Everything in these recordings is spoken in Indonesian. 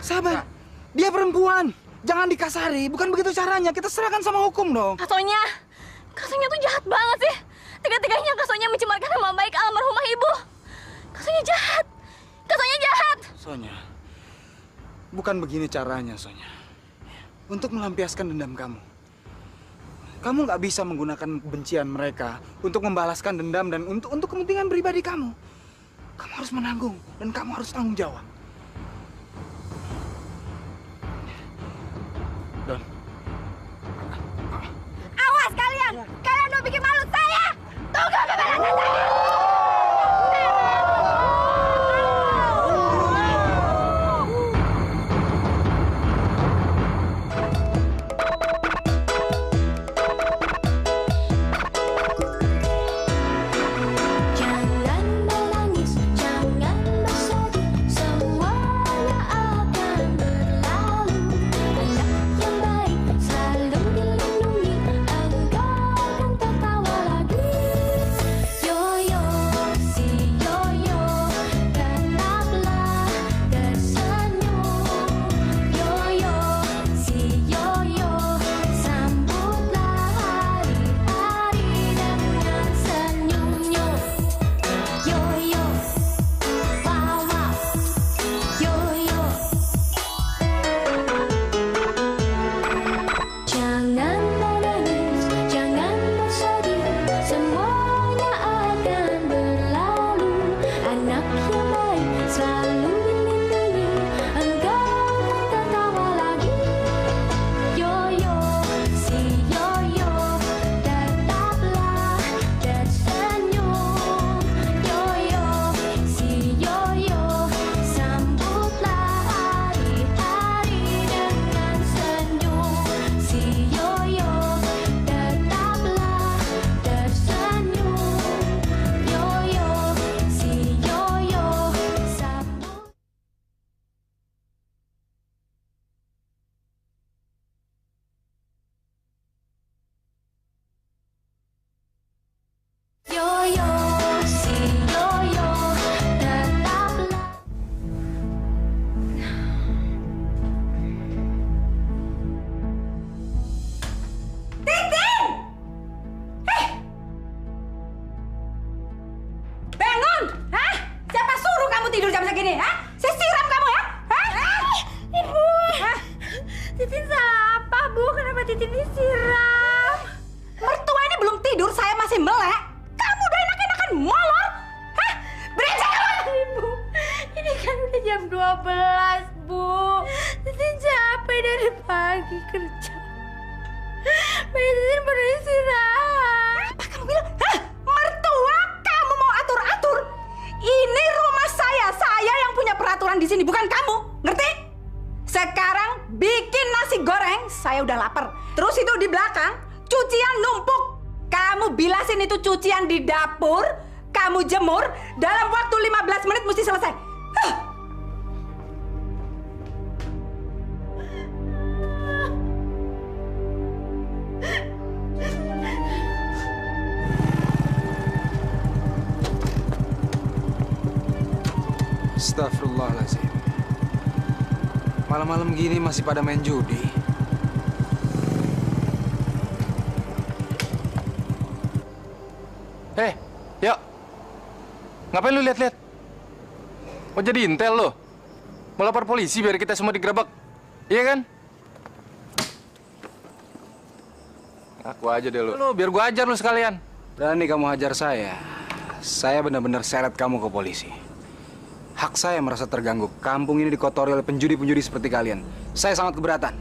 Sabar. Dia perempuan. Jangan dikasari. Bukan begitu caranya. Kita serahkan sama hukum dong. Kak Sonya tuh jahat banget sih. Tega-teganya Kak Sonya mencemarkan nama baik almarhumah ibu. Kak Sonya jahat. Kak Sonya jahat. Sonya, bukan begini caranya, Sonya. Untuk melampiaskan dendam kamu. Kamu nggak bisa menggunakan kebencian mereka untuk membalaskan dendam dan untuk kepentingan pribadi kamu. Kamu harus menanggung dan kamu harus tanggung jawab. Don. Awas kalian! Kalian udah bikin malu saya! Tunggu kebalasan saya! Cucian di dapur, kamu jemur, dalam waktu 15 menit mesti selesai. Astagfirullahaladzim. Malam-malam gini masih pada main judi. Yuk. Ngapain lu lihat-lihat? Mau jadi intel lo? Mau lapor polisi biar kita semua digerebek? Iya kan? Aku aja deh lu. Biar gua ajar lu sekalian. Berani kamu hajar saya benar-benar seret kamu ke polisi. Hak saya merasa terganggu. Kampung ini dikotori oleh penjudi-penjudi seperti kalian. Saya sangat keberatan.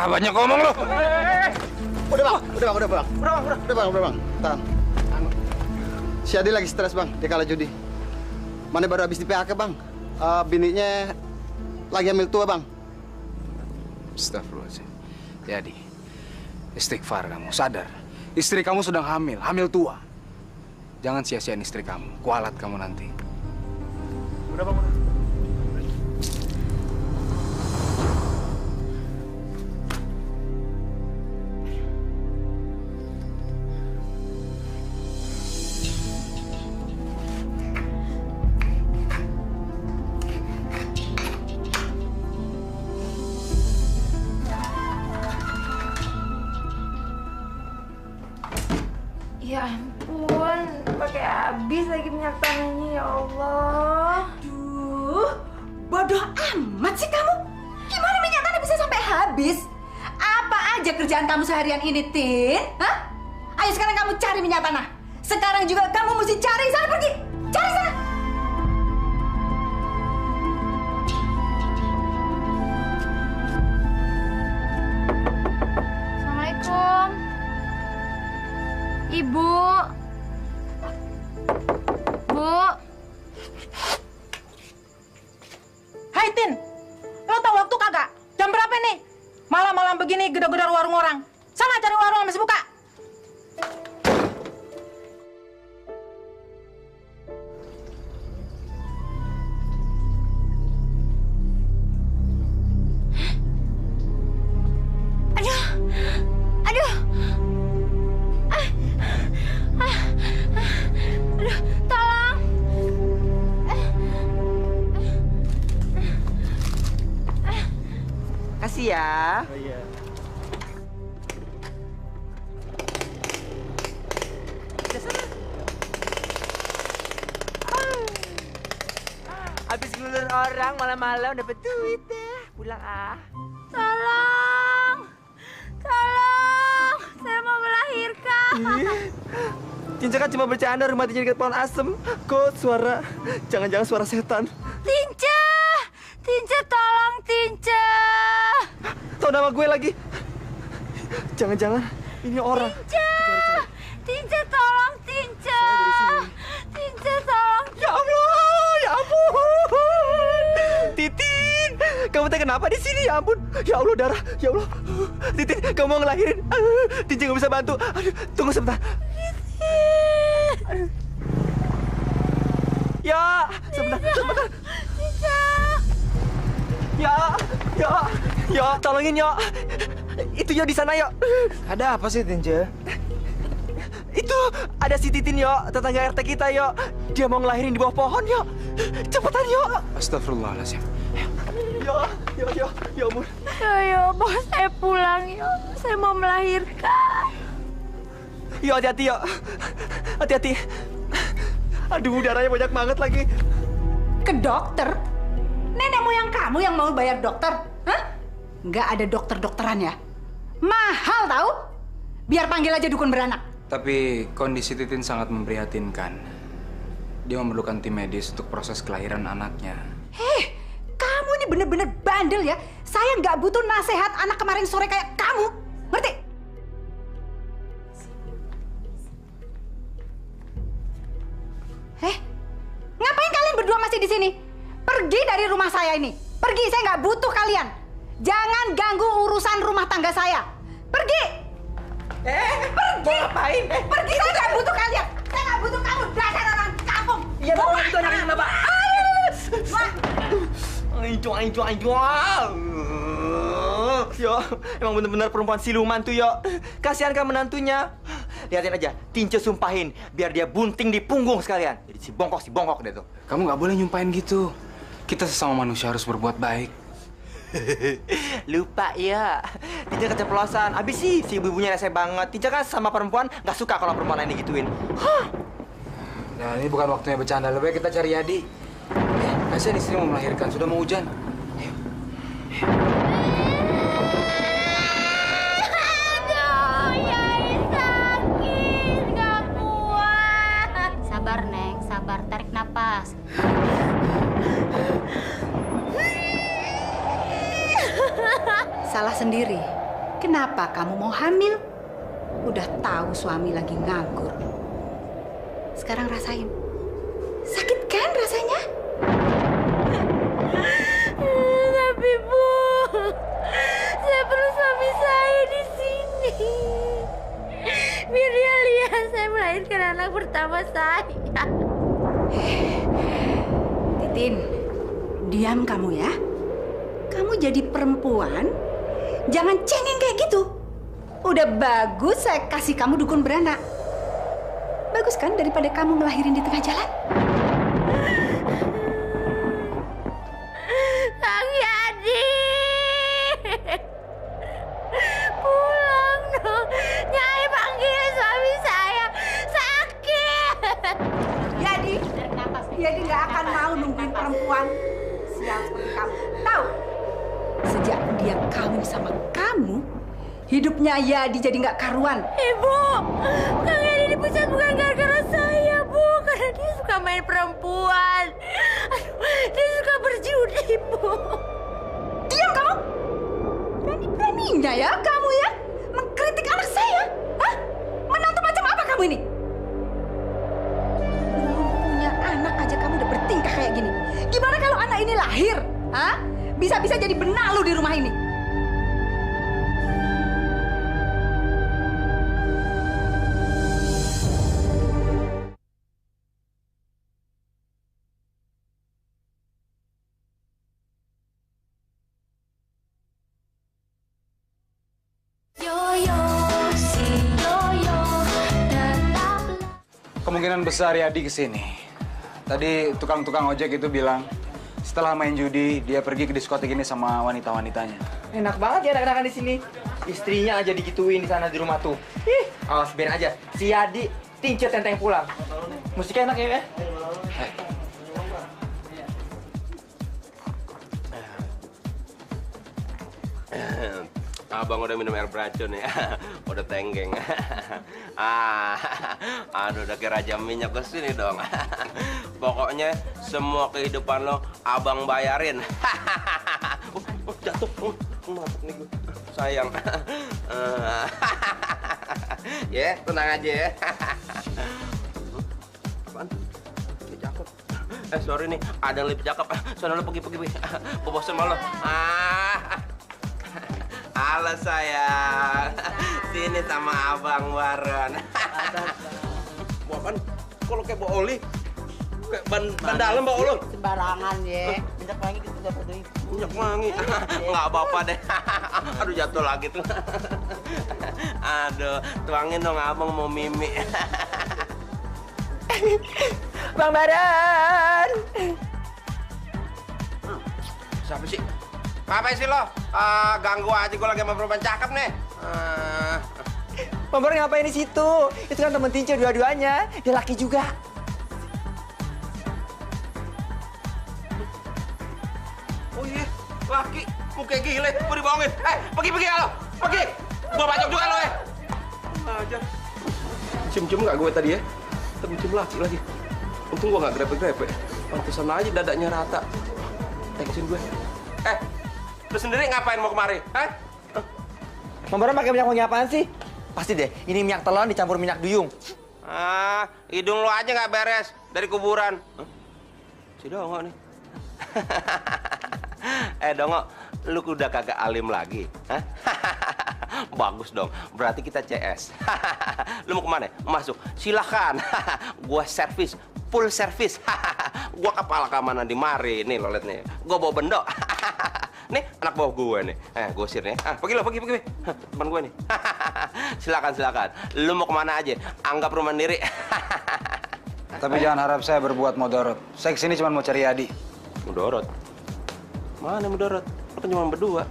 Banyak ngomong lu. Udah bang. Tahan. Si Adi lagi stres bang, dia kalah judi. Mana baru habis di PHK bang. Bininya lagi hamil tua bang. Astagfirullahaladzim. Adi, istighfar kamu, sadar. Istri kamu sedang hamil tua. Jangan sia-siain istri kamu, kualat kamu nanti. Udah bang, udah. Ya ampun, pakai habis lagi minyak tanahnya ya Allah. Duh, bodoh amat sih kamu. Gimana minyak tanah bisa sampai habis? Apa aja kerjaan kamu seharian ini, Tin? Hah? Ayo sekarang kamu cari minyak tanah. Sekarang juga kamu mesti cari sana, pergi. Cari sana. Assalamualaikum. Ibu. Bu. Hai Tin, lo tahu waktu kagak? Jam berapa nih? Malam-malam begini gedor-gedor warung orang. Sana cari warung yang masih buka. Aduh. Aduh. Aduh, tolong. Kasih ya. Habis ngelulur orang malam-malam dapat duit deh. Pulang ah. Tolong. Tolong. Saya mau melahirkan. Cinca kan cuma bercanda rumah Tinca dekat pohon asem. Kok suara? Jangan-jangan suara setan. Tinca. Tinca, tolong Tinca. Tahu nama gue lagi. Jangan-jangan ini orang. Tinca. Tinca, tolong Tinca. Tinca, tolong. Ya Allah, ya ampun. Titin, kamu teh kenapa di sini? Ya ampun, ya Allah darah, ya Allah. Titin, kamu mau ngelahirin? Tinca nggak bisa bantu. Aduh, tunggu sebentar. Ya, sebentar, sebentar. Ya, tolongin ya. Itu ya di sana ya. Ada apa sih, Tinja? Itu ada si Titin yo, tetangga RT kita yo. Dia mau ngelahirin di bawah pohon yo. Cepetan yo. Astagfirullahaladzim. Ya ampun. Yo, bawa saya pulang yo. Saya mau melahirkan. Yo, hati-hati yo. Hati-hati. Aduh, darahnya banyak banget lagi. Ke dokter? Nenek moyang kamu yang mau bayar dokter? Hah? Nggak ada dokter-dokteran ya? Mahal tahu? Biar panggil aja dukun beranak. Tapi kondisi Titin sangat memprihatinkan. Dia memerlukan tim medis untuk proses kelahiran anaknya. Heh, kamu ini bener-bener bandel ya. Saya nggak butuh nasihat anak kemarin sore kayak kamu. Ngerti? Ngapain kalian berdua masih di sini? Pergi dari rumah saya ini. Pergi, saya nggak butuh kalian. Jangan ganggu urusan rumah tangga saya. Pergi! Pergi! Mau ngapain? Pergi, saya nggak butuh kalian. Saya nggak butuh kamu, dasar orang kampung. Iya, dong, itu anaknya kenapa? Jual. Yo, emang bener-bener perempuan siluman tuh, yo. Kasihan kan menantunya. Lihatin aja, Tinca sumpahin biar dia bunting di punggung sekalian. Jadi si bongkok deh tuh. Kamu nggak boleh nyumpahin gitu. Kita sesama manusia harus berbuat baik. Lupa ya. Tinca keceplosan. Abis sih si ibu-ibunya rese banget. Tinca kan sama perempuan nggak suka kalau perempuan lain digituin. Nah, ini bukan waktunya bercanda. Lebih baik kita cari Yadi. Kasihan istri mau melahirkan. Sudah mau hujan. Aduh, Yai sakit. Nggak kuat. Sabar, Neng. Sabar. Tarik napas. Salah sendiri. Kenapa kamu mau hamil? Udah tahu suami lagi nganggur. Sekarang rasain. Sakit kan rasanya? Tapi Bu, saya perlu suami saya di sini. Biar dia lihat saya melahirkan anak pertama saya. Titin, diam kamu ya. Kamu jadi perempuan, jangan cengeng kayak gitu. Udah bagus saya kasih kamu dukun beranak. Bagus kan daripada kamu ngelahirin di tengah jalan? Kang Yadi, pulang dong. Nyai panggil suami saya. kamu, hidupnya Yadi jadi nggak karuan. Ibu, Kang Yadi dipecat bukan gara-gara saya, Bu. Karena dia suka main perempuan. Aduh, dia suka berjudi, Bu. Diam kamu! Berani-beraninya ya kamu ya mengkritik anak saya. Hah? Menantu macam apa kamu ini? Belum punya anak aja kamu udah bertingkah kayak gini. Gimana kalau anak ini lahir? Hah? Bisa-bisa jadi benalu di rumah ini. Kemungkinan besar Yadi kesini. Tadi tukang-tukang ojek itu bilang setelah main judi dia pergi ke diskotik ini sama wanita-wanitanya. Enak banget ya anak-anak di sini. Istrinya aja digituin di sana di rumah tuh. Ih, awas biarin aja. Si Yadi tincet tenteng pulang. Musiknya enak ya? Abang udah minum air beracun ya, udah tenggeng. Aduh udah kayak raja minyak kesini dong. Pokoknya semua kehidupan lo abang bayarin. Jatuh, mabuk nih gue. Sayang. Ya, tenang aja ya. Apaan? Ini cakep. Sorry nih, ada yang lebih cakep. Soalnya lo pergi. Gue bosan sama lo. Halo sayang, sini sama abang Waron. Apaan? Kalau kayak bawa oli? Kayak ban dalam bawa oli? Sembarangan ya, minyak wangi gitu gak peduli. Minyak wangi? Nggak apa-apa deh. Aduh jatuh lagi tuh. Aduh, tuangin dong abang mau mimi. Bang Baran! Siapa sih? Ngapain sih lo? Ganggu aja gue lagi sama perempuan cakep nih. Bang Baran ngapain di situ? Itu kan temen Tince dua-duanya. Dia laki juga. Oh iya, laki. Muka gile, mau dibohongin. Pergi lo. Pergi. Gue bacok juga lo ya. Aja. Cium-cium nggak gue tadi ya? Tapi cium lagi. Untung gue nggak grepe-grepe. Pantesan aja dadanya rata. Thanks-in gue. Lu sendiri ngapain mau kemari? Bang Baran pakai minyak wangi apaan sih? Pasti deh, ini minyak telon dicampur minyak duyung. Hidung lo aja nggak beres dari kuburan. Si Dongo nih. Dongo, lu udah kagak alim lagi? Bagus dong, berarti kita CS. Lu mau kemana? Masuk, silakan. Gua servis, full servis. Gua kepala keamanan di mari, nih lo liat nih. Gua bawa bendok. Nih, anak bawah gue nih. Gue usir nih. Pergi lo, pergi. Teman gue nih. Silakan. Lu mau kemana aja? Anggap rumah sendiri. Tapi jangan harap saya berbuat modorot. Saya kesini cuma mau cari Yadi. Mudorot? Mana mudorot? Lo kan cuma berdua.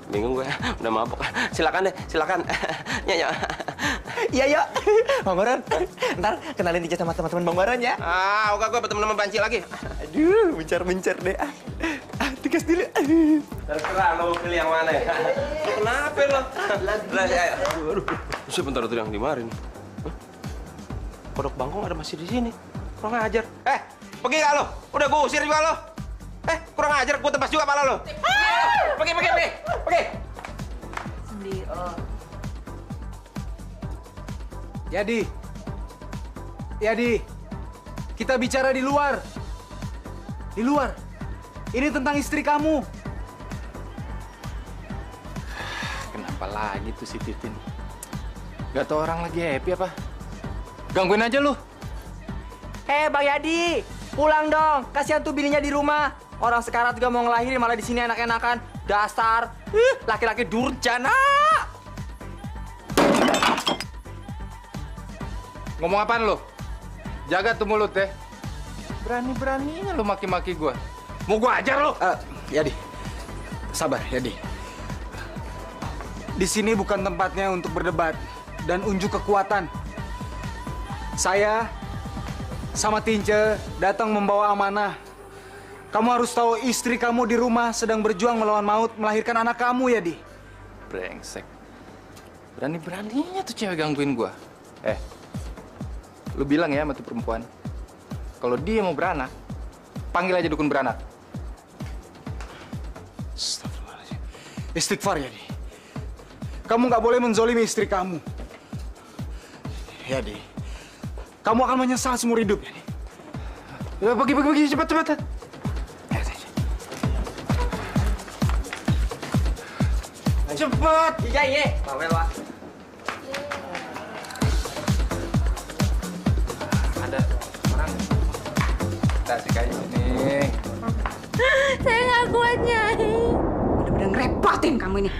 Bingung gue, udah mabuk. Silakan deh, silakan. Nyak. Iya, yuk. Bang Baran, ntar kenalin Tince sama teman-teman Bang Baran ya. Oke, gue bertemu sama Banci lagi. Aduh, mencar deh. Tikas dulu. Terserah lo mau pilih yang mana ya. Kenapa lo? Aduh. Sebentar tuh yang dimarin. Kodok bangkong ada masih di sini. Kurang ajar. Pergi gak lo? Udah gue usir juga lo. Kurang ajar, gue tebas juga pala lo. Pergi. Yadi, kita bicara di luar. Di luar. Ini tentang istri kamu. Kenapa lagi tuh si Titin? Gak tau orang lagi happy apa? Gangguin aja lu. Bang Yadi, pulang dong. Kasihan tuh bininya di rumah. Orang sekarat juga mau ngelahirin malah di sini enak-enakan. Dasar, laki-laki durjana. Ngomong apaan lu? Jaga tuh mulut ya. Berani-beraninya lu maki-maki gua. Mau gua ajar lu? Yadi, sabar Yadi. Di sini bukan tempatnya untuk berdebat dan unjuk kekuatan. Saya sama Tince datang membawa amanah. Kamu harus tahu istri kamu di rumah sedang berjuang melawan maut melahirkan anak kamu, Yadi. Brengsek. Berani-beraninya tuh cewek gangguin gua. Lu bilang ya sama tuh perempuan, kalau dia mau beranak, panggil aja dukun beranak. Astagfirullahaladzim. Istighfar ya, Di. Kamu nggak boleh menzolimi istri kamu. Ya, Di. Kamu akan menyesal seumur hidup, ya, Di. Ya, pergi, cepat. Cepat. Iya. Bawel, Pak. Ada orang. Kasih kayak ini. Saya nggak kuat, Nyai. Bener-bener ngerepotin kamu ini.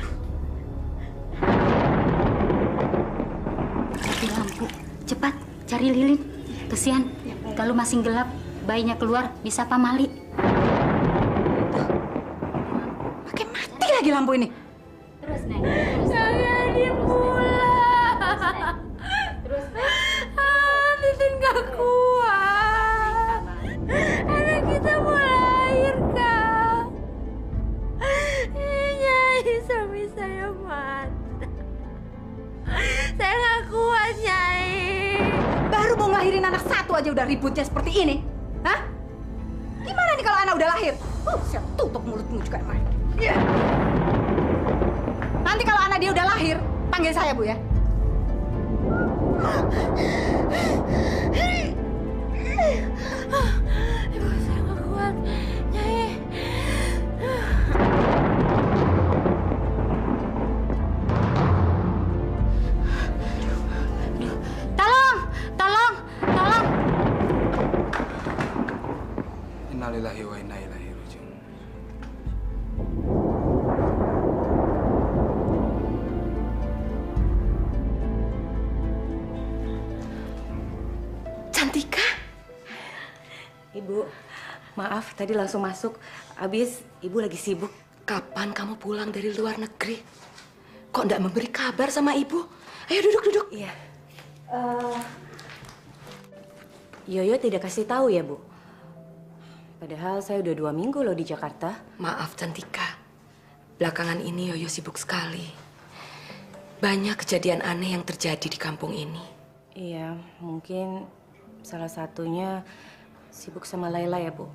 Mati lampu. Cepat, cari lilin. Kesian, kalau masih gelap, bayinya keluar, bisa pamali. Makin mati lagi lampu ini. Terus, Neng. Jangan dipulang. Terus, Neng. Titin nggak kuat. Anak kita mau lahir, Kak. Nyai, suami saya mati. Saya nggak kuat, Nyai. Baru mau ngelahirin anak satu aja udah ributnya seperti ini. Hah? Gimana nih kalau anak udah lahir? Saya tutup mulutmu juga, Mai. Nanti kalau anak dia udah lahir, panggil saya, Bu, ya. Ibu, saya nggak kuat. Nyai. Tolong. Innalillahi wa inna ilaihi raji'un. Cantika. Ibu, maaf tadi langsung masuk. Abis ibu lagi sibuk. Kapan kamu pulang dari luar negeri? Kok nggak memberi kabar sama ibu? Ayo duduk. Iya. Yoyo tidak kasih tahu ya, Bu. Padahal saya udah 2 minggu loh di Jakarta. Maaf, Cantika. Belakangan ini Yoyo sibuk sekali. Banyak kejadian aneh yang terjadi di kampung ini. Iya, mungkin salah satunya sibuk sama Laila ya, Bu.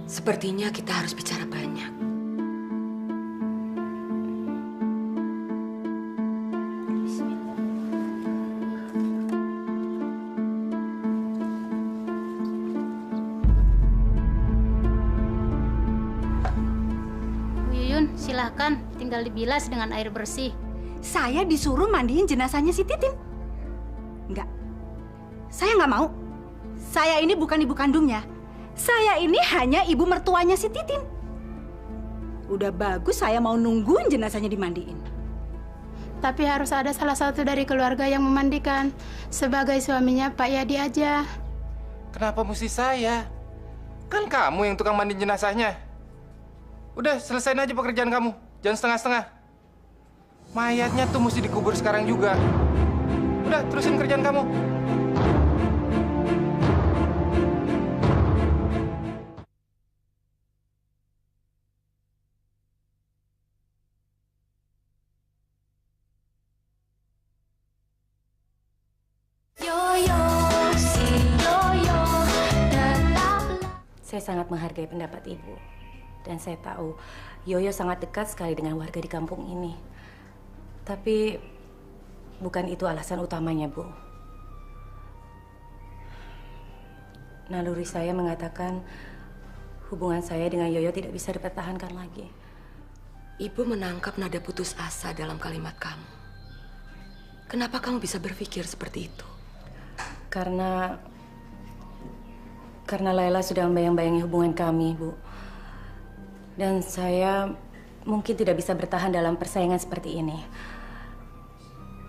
Sepertinya kita harus bicara banyak. Bu Yuyun, silahkan tinggal dibilas dengan air bersih. Saya disuruh mandiin jenazahnya si Titin. Enggak. Saya nggak mau. Saya ini bukan ibu kandungnya. Saya ini hanya ibu mertuanya si Titin. Udah bagus saya mau nungguin jenazahnya dimandiin. Tapi harus ada salah satu dari keluarga yang memandikan. Sebagai suaminya Pak Yadi aja. Kenapa mesti saya? Kan kamu yang tukang mandiin jenazahnya. Udah, selesain aja pekerjaan kamu. Jangan setengah-setengah. Mayatnya tuh mesti dikubur sekarang juga. Udah, terusin kerjaan kamu. Saya sangat menghargai pendapat Ibu. Dan saya tahu Yoyo sangat dekat sekali dengan warga di kampung ini. Tapi bukan itu alasan utamanya, Bu. Naluri saya mengatakan hubungan saya dengan Yoyo tidak bisa dipertahankan lagi. Ibu menangkap nada putus asa dalam kalimat kamu. Kenapa kamu bisa berpikir seperti itu? Karena Laila sudah membayang-bayangi hubungan kami, Bu. Dan saya mungkin tidak bisa bertahan dalam persaingan seperti ini.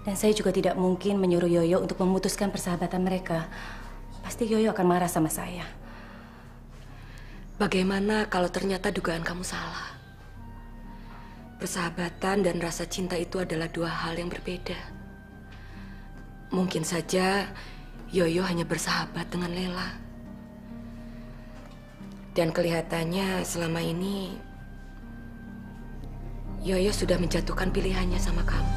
Dan saya juga tidak mungkin menyuruh Yoyo untuk memutuskan persahabatan mereka. Pasti Yoyo akan marah sama saya. Bagaimana kalau ternyata dugaan kamu salah? Persahabatan dan rasa cinta itu adalah 2 hal yang berbeda. Mungkin saja Yoyo hanya bersahabat dengan Lela. Dan kelihatannya selama ini Yoyo sudah menjatuhkan pilihannya sama kamu.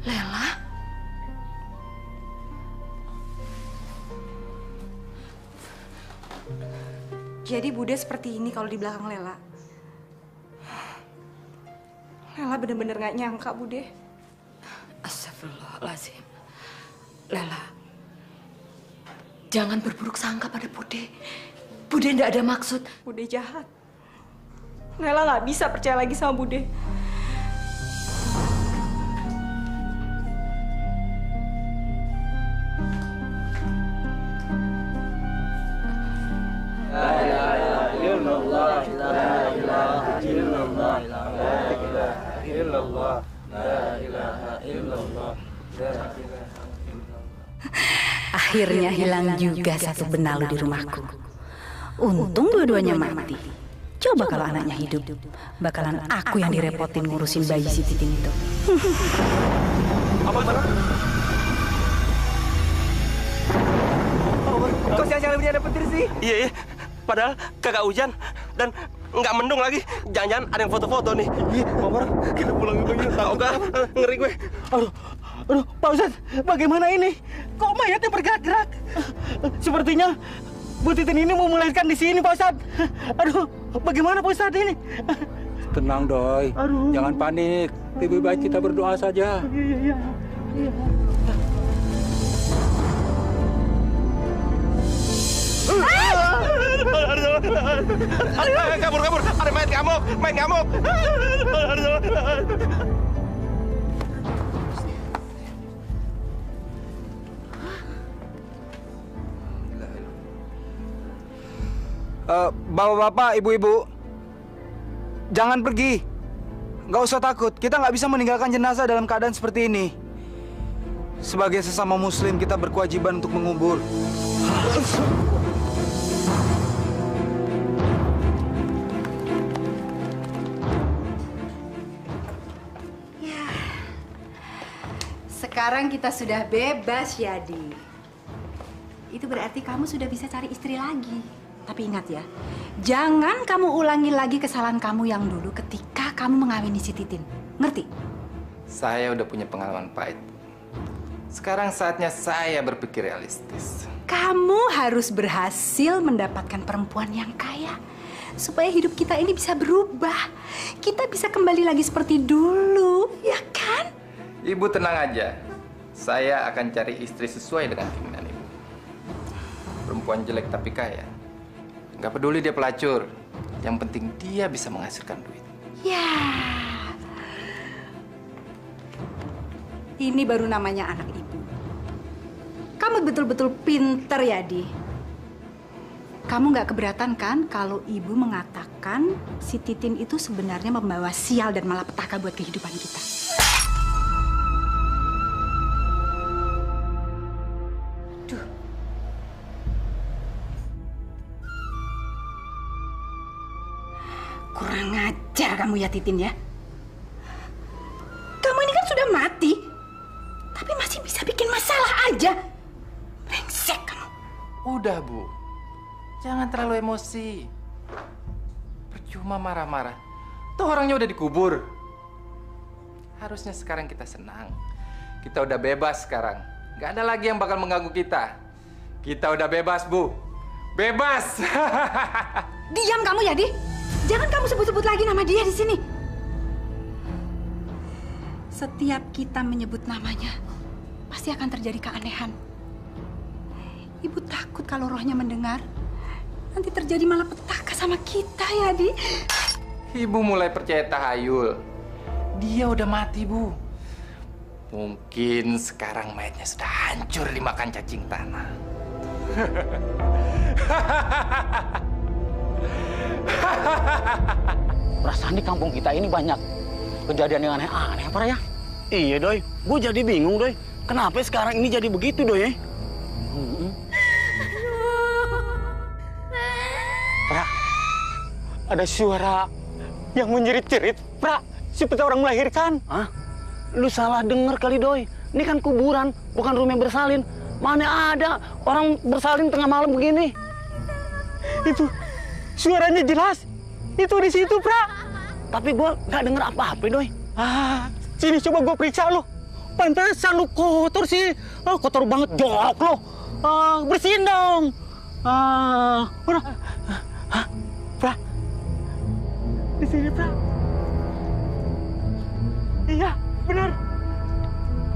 Lela? Jadi Bude seperti ini kalau di belakang Lela. Lela bener-bener gak nyangka, Bude. Astagfirullahaladzim. Lela, jangan berburuk sangka pada Bude. Bude tidak ada maksud. Bude jahat. Lela gak bisa percaya lagi sama Bude. Akhirnya hilang juga satu benalu di rumahku. Untung dua-duanya mati. Coba kalau anaknya hidup, bakalan aku yang direpotin ngurusin bayi si Titin itu. Apa? Kok siang-siang lebih ada petir sih? Iya. Padahal kagak hujan dan nggak mendung lagi. Jangan-jangan ada yang foto-foto nih. Iya, Bapak, kita pulang dulu yuk. Tahu nggak? Ngeri gue. Aduh, Pak Ustadz, bagaimana ini? Kok mayatnya bergerak-gerak? Sepertinya Bu Titin ini mau melahirkan di sini, Pak Ustadz. Aduh, bagaimana Pak Ustadz ini? Tenang, Doi. Jangan panik. Lebih baik kita berdoa saja. Iya. Kabur. Ada main ngamuk. Bapak-bapak, ibu-ibu, jangan pergi. Nggak usah takut. Kita nggak bisa meninggalkan jenazah dalam keadaan seperti ini. Sebagai sesama Muslim, kita berkewajiban untuk mengubur. Sekarang kita sudah bebas, Yadi. Itu berarti kamu sudah bisa cari istri lagi. Tapi ingat ya, jangan kamu ulangi lagi kesalahan kamu yang dulu ketika kamu mengawini si Titin. Ngerti? Saya udah punya pengalaman pahit. Sekarang saatnya saya berpikir realistis. Kamu harus berhasil mendapatkan perempuan yang kaya. Supaya hidup kita ini bisa berubah. Kita bisa kembali lagi seperti dulu, ya kan? Ibu tenang aja. Saya akan cari istri sesuai dengan keinginan ibu. Perempuan jelek tapi kaya. Gak peduli dia pelacur. Yang penting dia bisa menghasilkan duit. Ya. Ini baru namanya anak ibu. Kamu betul-betul pinter, Yadi. Kamu nggak keberatan kan kalau ibu mengatakan si Titin itu sebenarnya membawa sial dan malapetaka buat kehidupan kita? Duh. Kurang ajar kamu ya, Titin ya. Kamu ini kan sudah mati, tapi masih bisa bikin masalah aja. Brengsek kamu. Udah, Bu. Jangan terlalu emosi. Percuma marah-marah. Tuh orangnya udah dikubur. Harusnya sekarang kita senang. Kita udah bebas sekarang. Gak ada lagi yang bakal mengganggu kita. Kita udah bebas, Bu. Bebas! Diam kamu, Yadi. Jangan kamu sebut-sebut lagi nama dia di sini. Setiap kita menyebut namanya, pasti akan terjadi keanehan. Ibu takut kalau rohnya mendengar. Nanti terjadi malapetaka sama kita, Yadi. Ibu mulai percaya tahayul. Dia udah mati, Bu. Mungkin sekarang mayatnya sudah hancur dimakan cacing tanah. Perasaan di kampung kita ini banyak kejadian yang aneh-aneh, apa ya? Iya, Doi. Gue jadi bingung, Doi. Kenapa sekarang ini jadi begitu, Doi? ada suara yang menjerit-jerit, Pra, seperti orang melahirkan. Hah? Lu salah denger kali, Doi. Ini kan kuburan, bukan rumah yang bersalin. Mana ada orang bersalin tengah malam begini? Itu suaranya jelas. Itu di situ, Pra. Tapi gua nggak denger apa-apa, Doi. Sini coba gua periksa lo. Pantesan lu kotor sih. Kotor banget, jorok lo. Bersihin dong. Udah. Pra. Di sini, Pra. Iya, benar.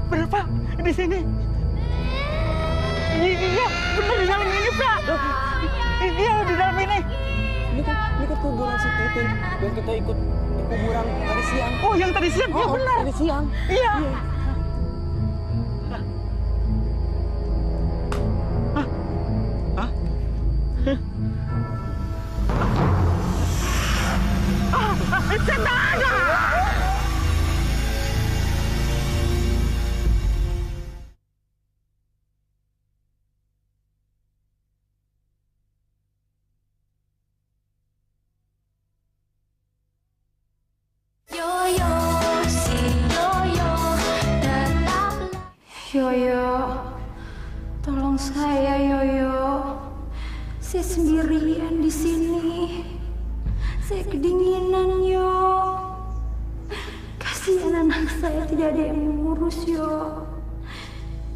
Benar, Pak. Di sini. Iya, benar di dalam ini, Pra. Iya, di dalam ini. Ini kan kuburan si Titin yang kita ikut di kuburan tadi siang. Oh, yang tadi siang? Iya, benar. Tadi siang. Iya. Setan ada! Yoyo, tolong saya Yoyo. Saya sendirian di sini. Saya kedinginan yo. Kasihan anak saya tidak ada yang mengurus yo.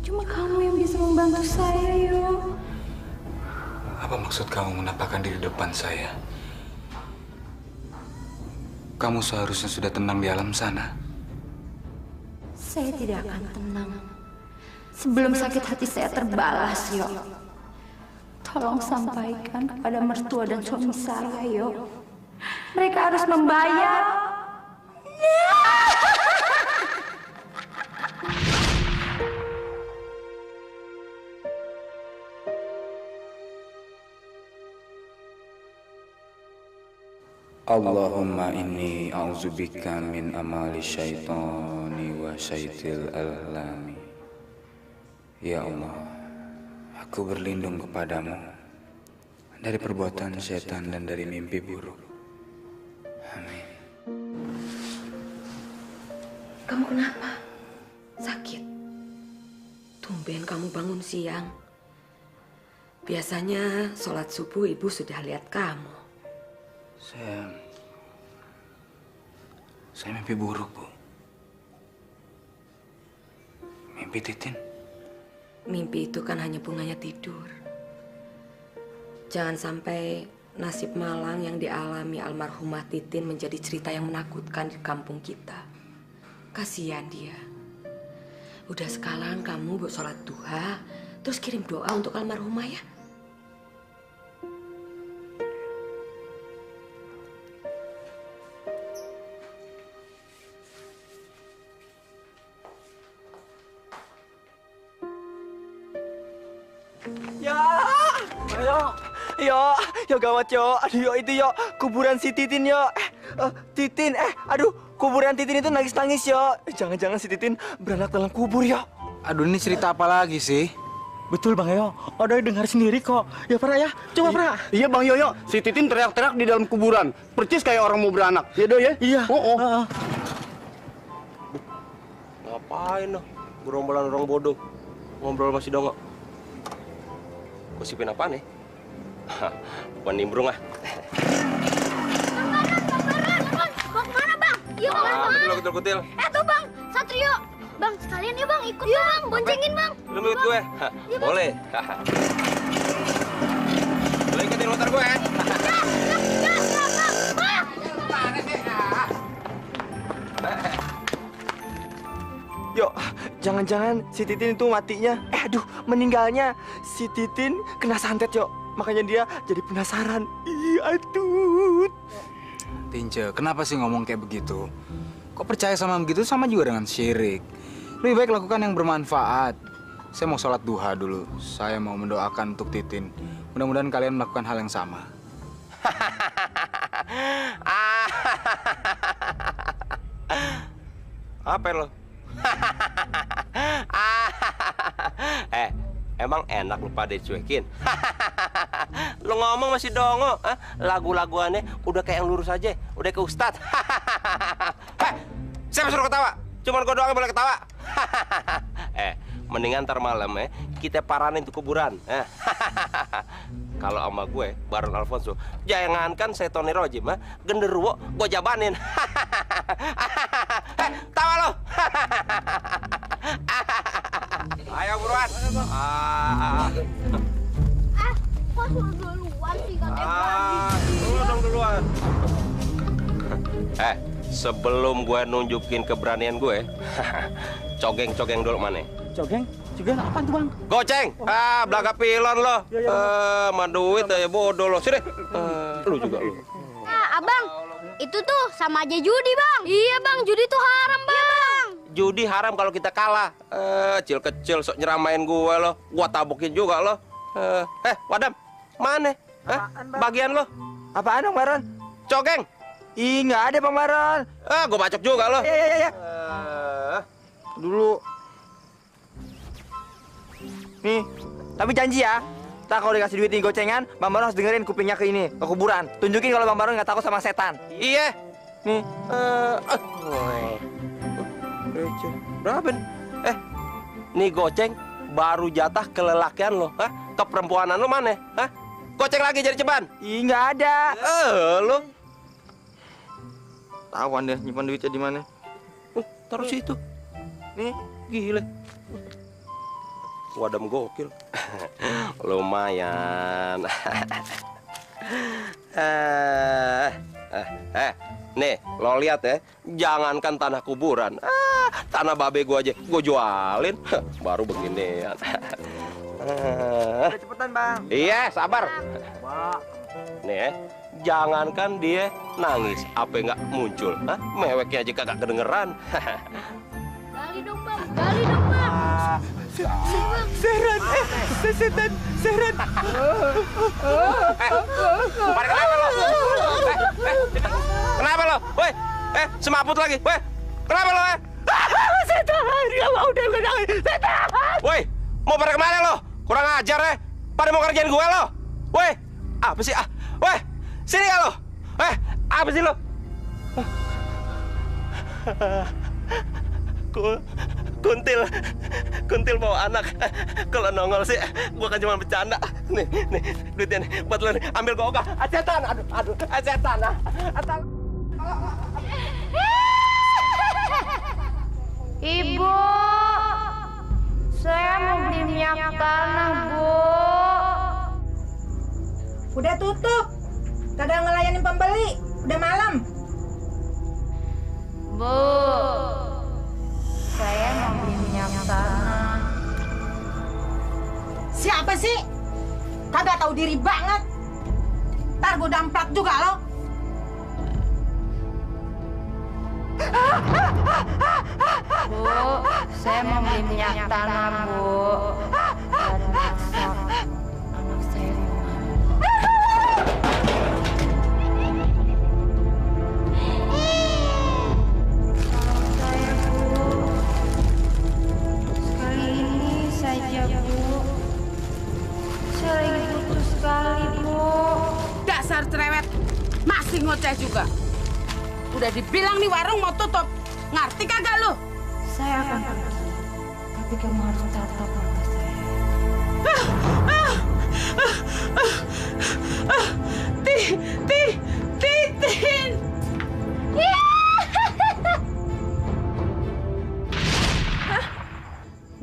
Cuma kamu yang bisa membantu saya yo. Apa maksud kamu menampakkan diri depan saya? Kamu seharusnya sudah tenang di alam sana. Saya tidak akan tenang sebelum sakit hati saya terbalas yo. Tolong sampaikan kepada mertua dan suami saya yo. Mereka harus membayar. Allahumma inni a'udzubika min amali syaitani wa syaitil alami. Ya Allah, aku berlindung kepadamu dari perbuatan setan dan dari mimpi buruk. Amin. Kamu kenapa? Sakit? Tumben kamu bangun siang. Biasanya sholat subuh ibu sudah lihat kamu. Saya mimpi buruk, Bu. Mimpi Titin. Mimpi itu kan hanya bunganya tidur. Jangan sampai nasib malang yang dialami almarhumah Titin menjadi cerita yang menakutkan di kampung kita. Kasihan dia. Udah sekarang kamu buat sholat duha, terus kirim doa untuk almarhumah ya. Yo gawat yo, aduh yo itu yo, kuburan si Titin yo. Titin, aduh, kuburan Titin itu nangis-nangis yo. Jangan-jangan si Titin beranak dalam kubur yo. Aduh, ini cerita apa lagi sih? Betul Bang Yo, Odoy dengar sendiri kok. Ya Pra ya, coba Pra. Iya Bang Yoyo, si Titin teriak-teriak di dalam kuburan, percis kayak orang mau beranak. Ya Doy ya? Iya. Ngapain noh? Gerombolan orang bodoh ngobrol masih dongok. Gosipin apa nih? Bukan nimbrung ah. Mau kemana bang? Iya mau kemana? Kutil-kutil. Tuh bang, Satrio. Bang, sekalian ya bang, ikut bang, boncengin bang. Lu ikut gue? Boleh. Lu ikutin motor gue ya? Yo, jangan-jangan si Titin itu matinya, meninggalnya si Titin kena santet yo. Makanya dia jadi penasaran. Ih, aduh. Tince, kenapa sih ngomong kayak begitu? Kok percaya sama begitu sama juga dengan syirik? Lebih baik lakukan yang bermanfaat. Saya mau sholat duha dulu. Saya mau mendoakan untuk Titin. Mudah-mudahan kalian melakukan hal yang sama. Apa lo? Emang enak lu pada dicuekin? Lu Lu ngomong masih dongo. Lagu-laguannya udah kayak yang lurus aja. Udah ke Ustadz. Heh, siapa suruh ketawa? Cuman gua doang yang boleh ketawa. Mendingan ntar malam kita paranin tuh kuburan. Kalau sama gue, Baron Alfonso, jangankan saya Tony Rojim, genderuwo gue jabanin. Tawa lo. Ayo buruan. Kok suruh duluan sih katanya Lu dong duluan. Sebelum gue nunjukin keberanian gue, cogeng-cogeng dulu mana? Cogeng? Cogeng apaan tuh, Bang? Goceng! Belaga pilon lo. Mah duit ya bodoh lo. Sini. Lu juga lu. Abang, itu tuh sama aja judi, Bang. Iya, Bang, judi tuh haram, Bang. Judi haram kalau kita kalah. Kecil-kecil sok nyeramain gue lo. Gua tabukin juga lo. Wadam, mana? Bagian lo. Apaan, Bang Baron? Cogeng. Ih, nggak ada, Bang Baron. Gue bacok juga lo. Iya. Dulu. Nih, tapi janji ya. Ntar kalau dikasih duit nih gocengan, Bang Baron harus dengerin kupingnya ke ini, ke kuburan. Tunjukin kalau Bang Baron nggak takut sama setan. Iya. Nih. Berapa nih? Nih goceng baru jatah kelelakian lo. Keperempuanan lo mana? Goceng lagi jadi ceban. Ih, nggak ada. Lo. Tawan deh nyimpan duitnya di mana. Taruh situ. Nih, gila. Wadam gokil. Lumayan. Nih, lo lihat ya. Jangankan tanah kuburan. Tanah babe gua aja gua jualin. Baru beginian. Udah cepetan, Bang. Iya, sabar. Nih, jangankan dia nangis, apa nggak muncul? Meweknya aja kagak kedengeran. Gali dong, Bang. Gali dong, Bang. Seran, setan, seran. Kenapa lo? Kenapa lo? Woi, semaput lagi. Woi, kenapa lo? Setan, dia mau dengerin setan. Woi, mau pada kemana lo? Kurang ajar ya. Pada mau kerjain gue lo. Woi, apa sih? Woi, sini ya lo. Apa sih lo? Kuntil bawa anak. Kalau nongol sih, gua kan cuma bercanda. Nih, duitnya nih, buat lo nih. Ambil gua ogah. Setan, aduh, setan. Ibu, saya mau beli minyak tanah, Bu. Udah tutup. Kagak ngelayanin pembeli. Udah malam. Bu, saya mau beli minyak tanah. Siapa sih? Kagak tahu diri banget. Ntar gue damplak juga lo. Bu, saya mau beli minyak tanah, Bu. Dan masak anak saya sekali ini saja, Bu. Saya lagi butuh sekali, Bu. Dasar cerewet. Masih ngoceh juga. Udah dibilang nih warung mau tutup. Ngerti kagak lu? Saya akan pergi. Tapi kamu harus tatap mata saya. Titin.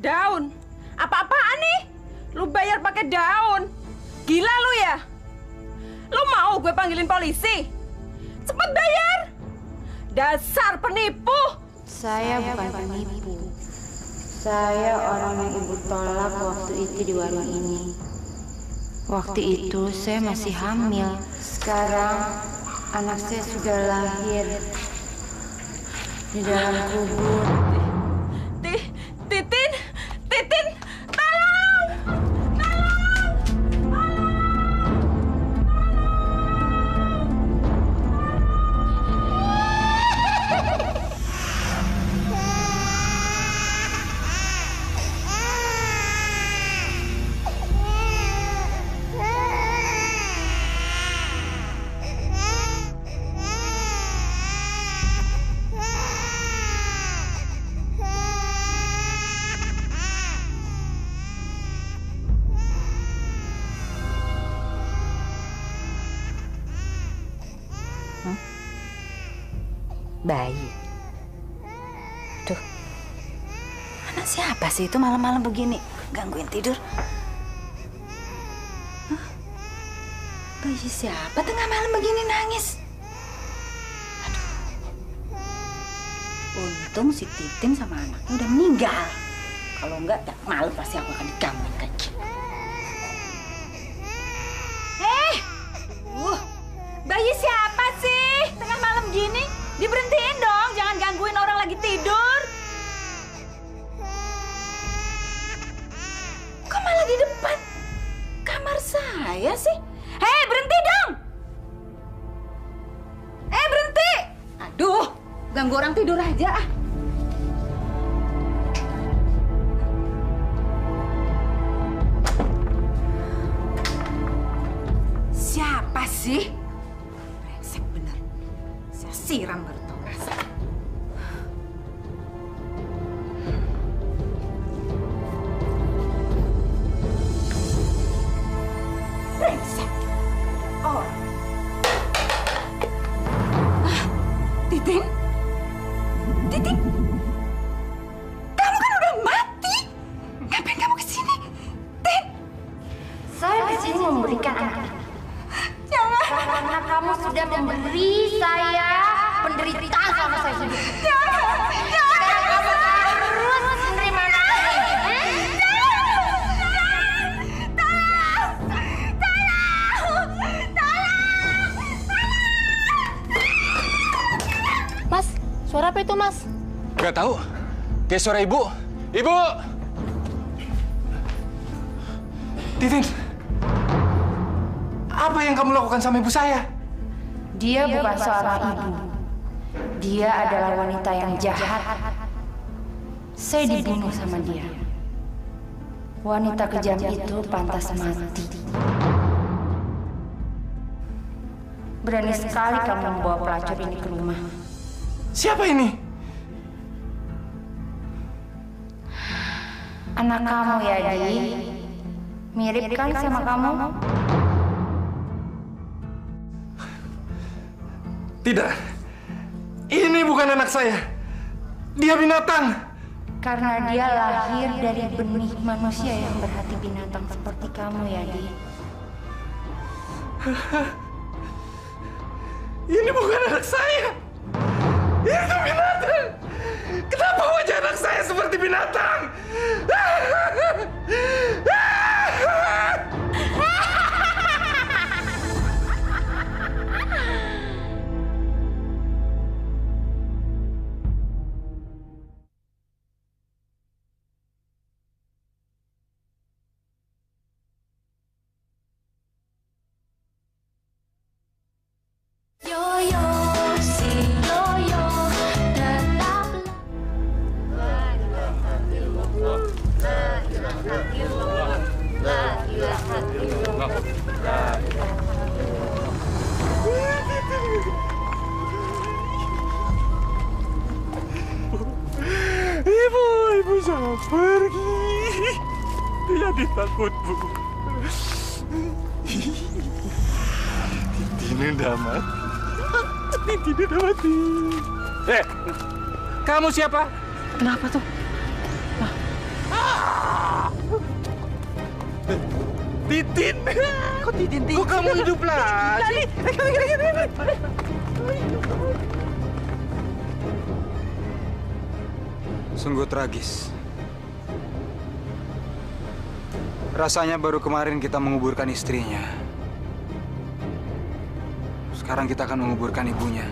Daun? Apa-apaan nih? Lu bayar pakai daun? Gila lu ya? Lu mau gue panggilin polisi? Cepet bayar! Dasar penipu! Saya bukan penipu. Saya orang yang ibu tolak waktu itu di warung ini. Waktu itu saya masih hamil. Sekarang anak saya sudah lahir di dalam kubur. Titin, tolong! Bayi. Tuh. Anak siapa sih itu malam-malam begini gangguin tidur? Hah? Bayi siapa tengah malam begini nangis? Aduh. Untung si Titin sama anaknya udah meninggal. Kalau enggak, tak malam pasti aku akan digangguin kayak gini. Bayi siapa sih? Tengah malam gini? Diberhentiin dong, jangan gangguin orang lagi tidur. Kok malah di depan kamar saya sih? Hei, berhenti dong! Berhenti! Aduh, ganggu orang tidur aja ah. Siapa sih? Brengsek bener. Saya siram baru tau rasa. Brengsek. Oh. Titin? Titin? Kamu kan udah mati. Ngapain kamu kesini? Tin? Saya kesini memberikan anak. Karena kamu sudah memberi saya penderitaan selama saya hidup. Sekarang kamu harus menerima anak ini. Mas, suara apa itu, Mas? Gak tahu. Kayak suara ibu. Ibu! Titin! Apa yang kamu lakukan sama ibu saya? Dia bukan seorang ibu. Dia adalah wanita yang jahat. Saya dibunuh sama dia. Wanita kejam itu pantas mati. Berani sekali kamu membawa pelacur ini ke rumah. Siapa ini? Anak kamu ya, Di. Mirip kan sama kamu? Tidak. Ini bukan anak saya. Dia binatang. Karena dia lahir dari benih manusia yang berhati binatang seperti kamu ya, Di. Ini bukan anak saya. Itu binatang. Kenapa wajah anak saya seperti binatang? Ibu jangan pergi. Jadi takut, Bu. Titin udah mati. Titin udah mati. Kamu siapa? Kenapa tuh? Titin. Kok Titin? Kok kamu hidup lagi? Sungguh tragis. Rasanya baru kemarin kita menguburkan istrinya. Sekarang kita akan menguburkan ibunya.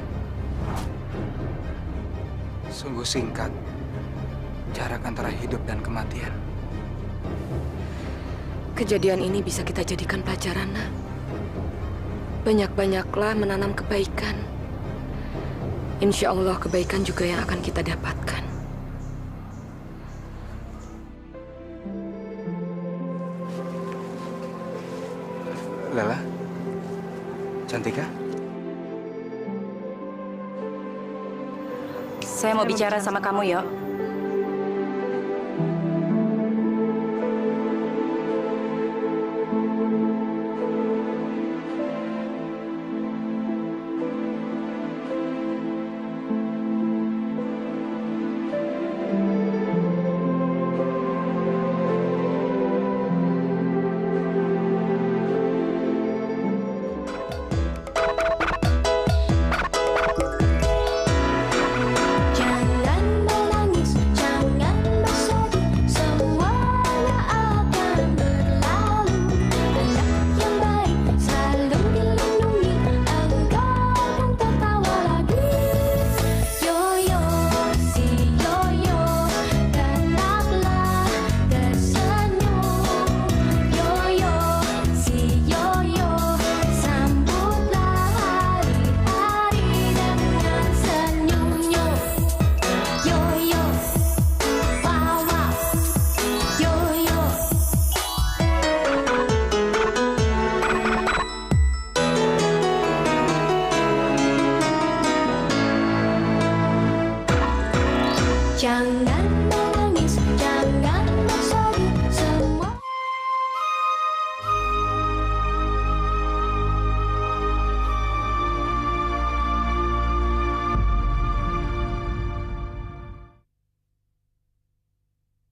Sungguh singkat jarak antara hidup dan kematian. Kejadian ini bisa kita jadikan pelajaran, Nak. Banyak-banyaklah menanam kebaikan. Insya Allah kebaikan juga yang akan kita dapatkan. Lela, Cantika. Saya mau bicara sama kamu, Yo. Jangan